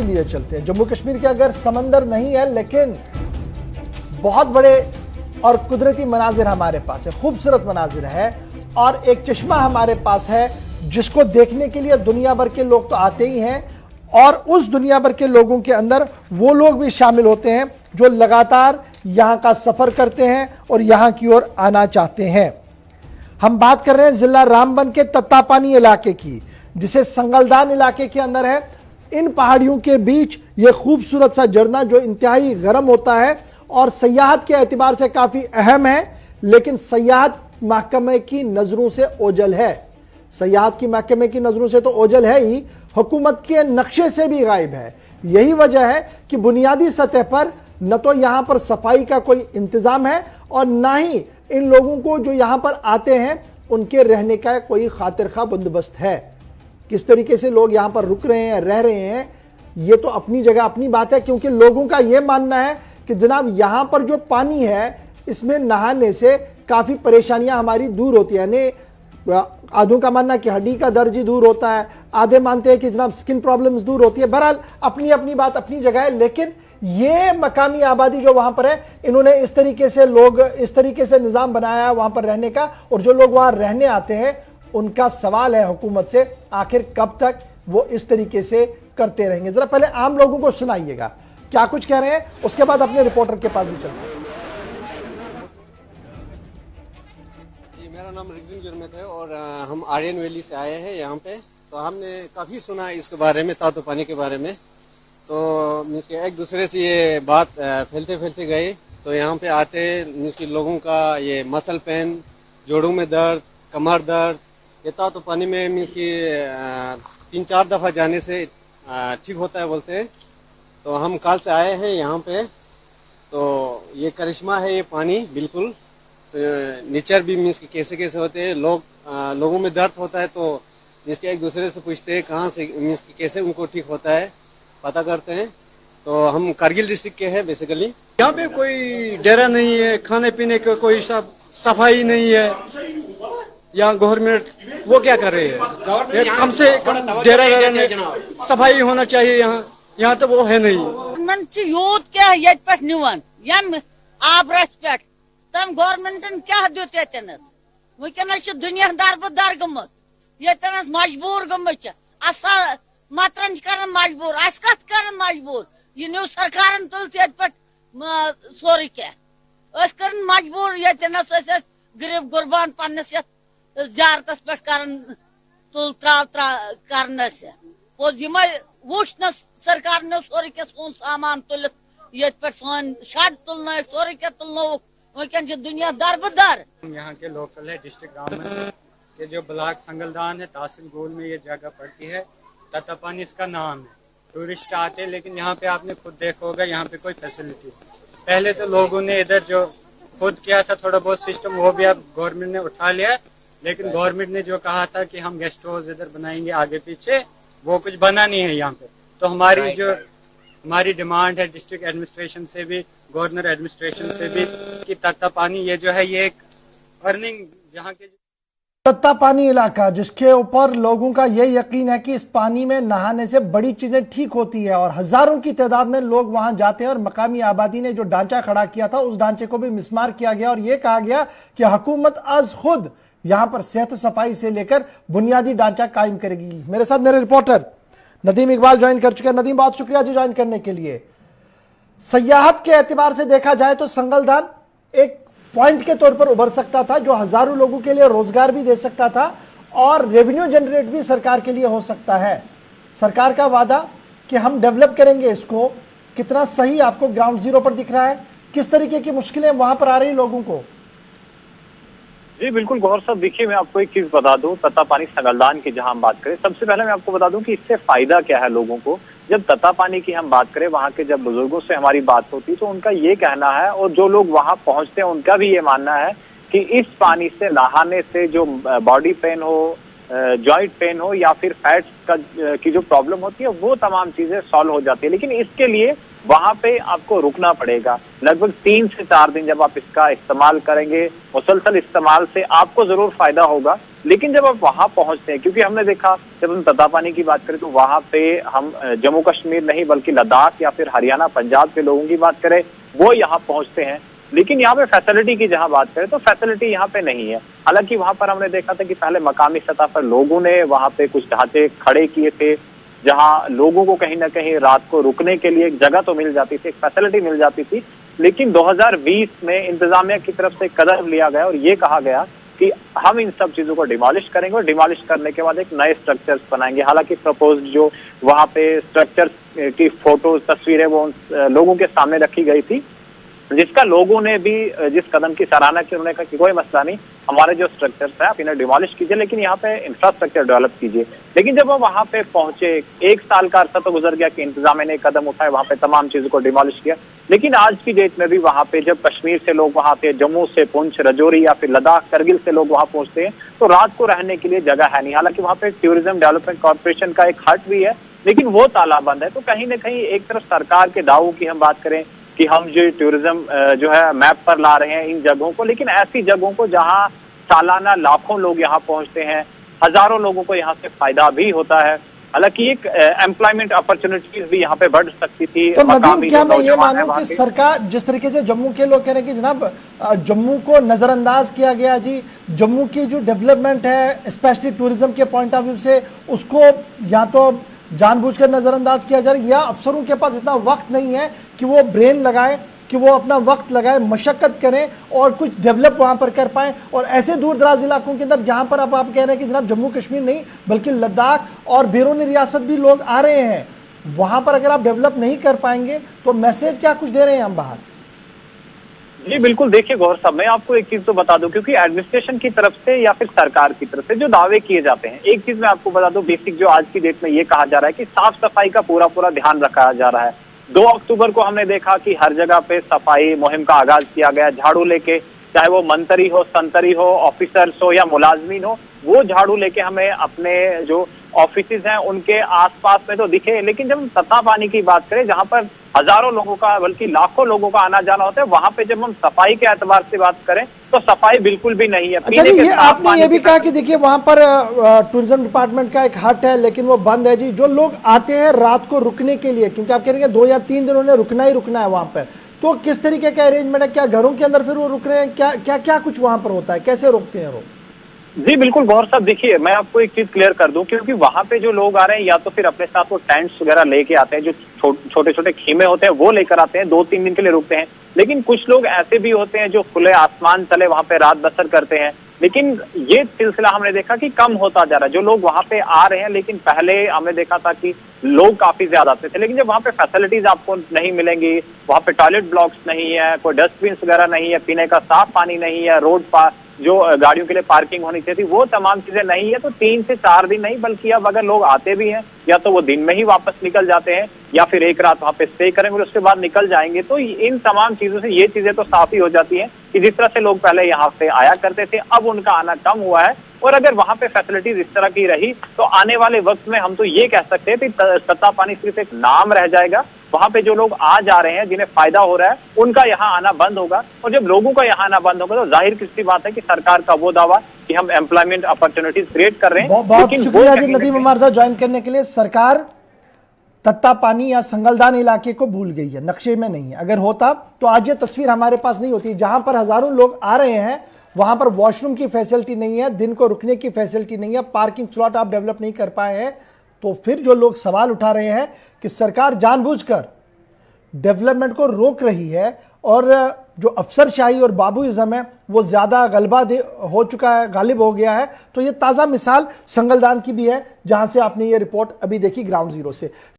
लिए चलते हैं। जम्मू कश्मीर के अगर समंदर नहीं है, लेकिन बहुत बड़े और कुदरती मनाजिर हमारे पास है, खूबसूरत मनाजिर है, और एक चश्मा हमारे पास है जिसको देखने के लिए दुनिया भर के लोग तो आते ही हैं, और उस दुनिया भर के लोगों के अंदर वो लोग भी शामिल होते हैं जो लगातार यहां का सफर करते हैं और यहां की ओर आना चाहते हैं। हम बात कर रहे हैं जिला रामबन के तत्तापानी इलाके की, जिसे संगलदान इलाके के अंदर है। इन पहाड़ियों के बीच यह खूबसूरत सा झरना जो इंतहाई गर्म होता है और सयाहत के एतबार से काफी अहम है, लेकिन सयाहत महकमे की नजरों से ओझल है। सयाहत की महकमे की नजरों से तो ओझल है ही, हुकूमत के नक्शे से भी गायब है। यही वजह है कि बुनियादी सतह पर न तो यहां पर सफाई का कोई इंतजाम है और ना ही इन लोगों को जो यहां पर आते हैं उनके रहने का कोई खातिर खा बंदोबस्त है। किस तरीके से लोग यहां पर रुक रहे हैं, रह रहे हैं, ये तो अपनी जगह अपनी बात है, क्योंकि लोगों का यह मानना है कि जनाब यहां पर जो पानी है इसमें नहाने से काफी परेशानियां हमारी दूर होती है। यानी आधों का मानना कि हड्डी का दर्द दूर होता है, आधे मानते हैं कि जनाब स्किन प्रॉब्लम्स दूर होती है। बहरहाल अपनी अपनी बात अपनी जगह है, लेकिन ये मकामी आबादी जो वहां पर है, इन्होंने इस तरीके से निजाम बनाया है वहां पर रहने का, और जो लोग वहां रहने आते हैं उनका सवाल है हुकूमत से, आखिर कब तक वो इस तरीके से करते रहेंगे। जरा पहले आम लोगों को सुनाइएगा क्या कुछ कह रहे हैं, उसके बाद अपने रिपोर्टर के पास भी चलते हैं। जी, मेरा नाम रिगजिन जुर्मत है और हम आर्यन वैली से आए हैं यहाँ पे। तो हमने काफ़ी सुना इसके बारे में, तातो पानी के बारे में। तो मीन्स के एक दूसरे से ये बात फैलते फैलते गए। तो यहाँ पे आते मीन्स के लोगों का ये मसल पेन, जोड़ों में दर्द, कमर दर्द, ये तातो पानी में मीन्स की 3-4 दफ़ा जाने से ठीक होता है बोलते हैं। तो हम कल से आए हैं यहाँ पे। तो ये करिश्मा है ये पानी बिल्कुल। तो नेचर भी मीन्स के कैसे कैसे होते हैं, लोगों में दर्द होता है तो मीन्स के एक दूसरे से पूछते हैं कहाँ से मीन्स के कैसे उनको ठीक होता है, पता करते हैं। तो हम कारगिल डिस्ट्रिक्ट के हैं बेसिकली। यहाँ पे कोई डेरा नहीं है, खाने पीने का कोई सफाई नहीं है। यहाँ गवर्नमेंट वो क्या कर रही है, कम से कम डेरा में सफाई होना चाहिए। यहाँ तो वो है नहीं। यूथ क्या आप रेस्पेक्ट तम गवर्नमेंटन क्या दिस वनस दुनिया बदर गमस ये मजबूर गमच मतरन कर मजबूर कत कर मजबूर यह न्यू सरकार तुल पे सोरे क्या कर मजबूर ये गरीब गुरबान पन्नस ज़ियारतस पे कर तुल त्राव कर वुच न सरकार ने सोरे क्या सोन सामान तुल ये पे सन शड तुलना सोरे क्या तुलनो वनकन दुनिया दर बदर। यहाँ के लोकल है डिस्ट्रिक्ट रामबन के जो ब्लॉक संगलदान है, तहसील गोल में ये जगह पड़ती है। तत्तापानी इसका नाम है। टूरिस्ट आते हैं, लेकिन यहाँ पे आपने खुद देखा होगा यहाँ पे कोई फैसिलिटी। पहले तो लोगों ने इधर जो खुद किया था थोड़ा बहुत सिस्टम, वो भी अब गवर्नमेंट ने उठा लिया। लेकिन गवर्नमेंट ने जो कहा था कि हम गेस्ट हाउस इधर बनाएंगे आगे पीछे, वो कुछ बना नहीं है यहाँ पे। तो हमारी डिमांड है डिस्ट्रिक्ट एडमिनिस्ट्रेशन से भी, गवर्नर एडमिनिस्ट्रेशन से भी, कि तत्तापानी ये जो है ये एक अर्निंग यहाँ के तत्तापानी इलाका जिसके ऊपर लोगों का यह यकीन है कि इस पानी में नहाने से बड़ी चीजें ठीक होती है, और हजारों की तादाद में लोग वहां जाते हैं। और मकामी आबादी ने जो ढांचा खड़ा किया था उस ढांचे को भी मिसमार किया गया और यह कहा गया कि हुकूमत आज खुद यहां पर सेहत सफाई से लेकर बुनियादी ढांचा कायम करेगी। मेरे साथ मेरे रिपोर्टर नदीम इकबाल ज्वाइन कर चुके हैं। नदीम, बहुत शुक्रिया जी ज्वाइन करने के लिए। सयाहत के एतबार से देखा जाए तो संगलदान एक पॉइंट के तौर पर उभर सकता था जो हजारों लोगों के लिए रोजगार भी दे सकता था और रेवेन्यू जनरेट भी सरकार के लिए हो सकता है। सरकार का वादा कि हम डेवलप करेंगे इसको, कितना सही आपको ग्राउंड जीरो पर दिख रहा है? किस तरीके की मुश्किलें वहां पर आ रही लोगों को? जी बिल्कुल गौर साहब, देखिए मैं आपको एक चीज बता दूं, तत्तापानी संगलदान की जहां हम बात करें, सबसे पहले मैं आपको बता दूं कि इससे फायदा क्या है लोगों को। जब तत्तापानी की हम बात करें, वहां के जब बुजुर्गों से हमारी बात होती तो उनका ये कहना है, और जो लोग वहां पहुंचते हैं उनका भी ये मानना है कि इस पानी से नहाने से जो बॉडी पेन हो, जॉइंट पेन हो या फिर फैट्स का की जो प्रॉब्लम होती है वो तमाम चीजें सॉल्व हो जाती है। लेकिन इसके लिए वहां पे आपको रुकना पड़ेगा। लगभग 3 से 4 दिन जब आप इसका इस्तेमाल करेंगे, मुसलसल इस्तेमाल से आपको जरूर फायदा होगा। लेकिन जब आप वहां पहुंचते हैं, क्योंकि हमने देखा जब हम तत्तापानी की बात करें तो वहां पे हम जम्मू कश्मीर नहीं बल्कि लद्दाख या फिर हरियाणा पंजाब के लोगों की बात करें, वो यहाँ पहुंचते हैं। लेकिन यहाँ पे फैसिलिटी की जहां बात करें तो फैसिलिटी यहाँ पे नहीं है। हालांकि वहां पर हमने देखा था कि पहले मकामी सतह पर लोगों ने वहां पे कुछ ढांचे खड़े किए थे, जहां लोगों को कहीं ना कहीं रात को रुकने के लिए एक जगह तो मिल जाती थी, एक फैसिलिटी मिल जाती थी। लेकिन 2020 में इंतजामिया की तरफ से कदम लिया गया और ये कहा गया कि हम इन सब चीजों को डिमोलिश करेंगे और डिमोलिश करने के बाद एक नए स्ट्रक्चर्स बनाएंगे। हालांकि प्रपोज जो वहां पे स्ट्रक्चर्स की फोटोज तस्वीरें वो लोगों के सामने रखी गई थी, जिसका लोगों ने भी जिस कदम की सराहना की, उन्होंने कहा कि कोई मसला नहीं, हमारे जो स्ट्रक्चर्स है आप इन्हें डिमोलिश कीजिए लेकिन यहाँ पे इंफ्रास्ट्रक्चर डेवलप कीजिए। लेकिन जब वो वहां पे पहुंचे, 1 साल का अरसा तो गुजर गया कि इंतजामिया ने कदम उठाए, वहां पे तमाम चीजों को डिमोलिश किया। लेकिन आज की डेट में भी वहां पे जब कश्मीर से लोग वहां आते हैं, जम्मू से, पुंछ, रजौरी या फिर लद्दाख, करगिल से लोग वहां पहुंचते हैं, तो रात को रहने के लिए जगह है नहीं। हालांकि वहां पे टूरिज्म डेवलपमेंट कॉर्पोरेशन का एक हट भी है, लेकिन वो ताला बंद है। तो कहीं ना कहीं एक तरफ सरकार के दावों की हम बात करें कि हम जो टूरिज्म जो है मैप पर ला रहे हैं इन जगहों को, लेकिन ऐसी जगहों को जहां सालाना लाखों लोग यहाँ पहुंचते हैं, हजारों लोगों को यहाँ से फायदा भी होता है। हालांकि एक एम्प्लॉयमेंट अपॉर्चुनिटीज भी यहाँ पे बढ़ सकती थी। तो नदीम, क्या मैं ये मानूं कि सरकार जिस तरीके से जम्मू के लोग कह रहे हैं कि जनाब जम्मू को नजरअंदाज किया गया जी, जम्मू की जो डेवलपमेंट है स्पेशली टूरिज्म के पॉइंट ऑफ व्यू से उसको या तो जानबूझकर नजरअंदाज किया जा रहा है या अफसरों के पास इतना वक्त नहीं है कि वो ब्रेन लगाए, कि वो अपना वक्त लगाए, मशक्कत करें और कुछ डेवलप वहां पर कर पाएं। और ऐसे दूर दराज इलाकों के अंदर जहां पर अब आप कह रहे हैं कि जनाब जम्मू कश्मीर नहीं बल्कि लद्दाख और बैरूनी रियासत भी लोग आ रहे हैं, वहां पर अगर आप डेवलप नहीं कर पाएंगे तो मैसेज क्या कुछ दे रहे हैं हम बाहर? जी बिल्कुल, देखिए गौर साहब, मैं आपको एक चीज तो बता दूं, क्योंकि एडमिनिस्ट्रेशन की तरफ से या फिर सरकार की तरफ से जो दावे किए जाते हैं, एक चीज मैं आपको बता दूं बेसिक, जो आज की डेट में ये कहा जा रहा है कि साफ सफाई का पूरा ध्यान रखा जा रहा है। 2 अक्टूबर को हमने देखा कि हर जगह पे सफाई मुहिम का आगाज किया गया, झाड़ू लेके, चाहे वो मंत्री हो, संतरी हो, ऑफिसर्स हो या मुलाजमीन हो, वो झाड़ू लेके हमें अपने जो ऑफिसेज हैं उनके आसपास में तो दिखे। लेकिन जब हम तत्तापानी की बात करें, जहां पर हजारों लोगों का बल्कि लाखों लोगों का आना जाना होता है, वहां पे जब हम सफाई के एतबार से बात करें तो सफाई बिल्कुल भी नहीं है। अच्छा जी, ये आपने ये भी कहा कि देखिए वहां पर टूरिज्म डिपार्टमेंट का एक हट है लेकिन वो बंद है जी। जो लोग आते हैं रात को रुकने के लिए, क्योंकि आप कह रहे हैं 2 या 3 दिन उन्हें रुकना ही रुकना है वहां पर, तो किस तरीके का अरेंजमेंट है? क्या घरों के अंदर फिर वो रुक रहे हैं? क्या कुछ वहां पर होता है? कैसे रुकते हैं लोग? जी बिल्कुल गौर साहब, देखिए मैं आपको एक चीज क्लियर कर दूं, क्योंकि वहां पे जो लोग आ रहे हैं या तो फिर अपने साथ वो टेंट्स वगैरह लेके आते हैं, जो छोटे छोटे खेमे होते हैं वो लेकर आते हैं, 2-3 दिन के लिए रुकते हैं। लेकिन कुछ लोग ऐसे भी होते हैं जो खुले आसमान तले वहां पे रात बसर करते हैं। लेकिन ये सिलसिला हमने देखा कि कम होता जा रहा है। जो लोग वहां पे आ रहे हैं, लेकिन पहले हमने देखा था कि लोग काफी ज्यादा आते थे, लेकिन जब वहां पे फैसिलिटीज आपको नहीं मिलेंगी, वहां पे टॉयलेट ब्लॉक्स नहीं है, कोई डस्टबिन वगैरह नहीं है, पीने का साफ पानी नहीं है, रोड पर जो गाड़ियों के लिए पार्किंग होनी चाहिए थी वो तमाम चीजें नहीं है, तो 3 से 4 दिन नहीं बल्कि अब अगर लोग आते भी हैं या तो वो दिन में ही वापस निकल जाते हैं या फिर एक रात वहां पे स्टे करेंगे और उसके बाद निकल जाएंगे। तो इन तमाम चीजों से ये चीजें तो साफ ही हो जाती हैं कि जिस तरह से लोग पहले यहाँ पे आया करते थे अब उनका आना कम हुआ है। और अगर वहां पे फैसिलिटीज इस तरह की रही तो आने वाले वक्त में हम तो ये कह सकते हैं कि तत्तापानी सिर्फ एक नाम रह जाएगा। वहां पे जो लोग आ जा रहे हैं, जिन्हें फायदा हो रहा है, उनका यहाँ आना बंद होगा। और जब लोगों का यहाँ आना बंद होगा तो जाहिर किसी बात है कि सरकार का वो दावा कि हम एम्प्लॉयमेंट अपॉर्चुनिटीज क्रिएट कर रहे हैं। बहुत शुक्रिया जी नदीम अमार साहब ज्वाइन करने के लिए। सरकार तत्तापानी या संगलदान इलाके को भूल गई है, नक्शे में नहीं है। अगर होता तो आज ये तस्वीर हमारे पास नहीं होती। जहां पर हजारों लोग आ रहे हैं वहां पर वॉशरूम की फैसिलिटी नहीं है, दिन को रुकने की फैसिलिटी नहीं है, पार्किंग स्लॉट आप डेवलप नहीं कर पाए हैं। तो फिर जो लोग सवाल उठा रहे हैं कि सरकार जानबूझकर डेवलपमेंट को रोक रही है और जो अफसरशाही और बाबूइज्म है वो ज्यादा गलबा हो चुका है, गालिब हो गया है। तो ये ताजा मिसाल संगलदान की भी है जहां से आपने ये रिपोर्ट अभी देखी ग्राउंड जीरो से।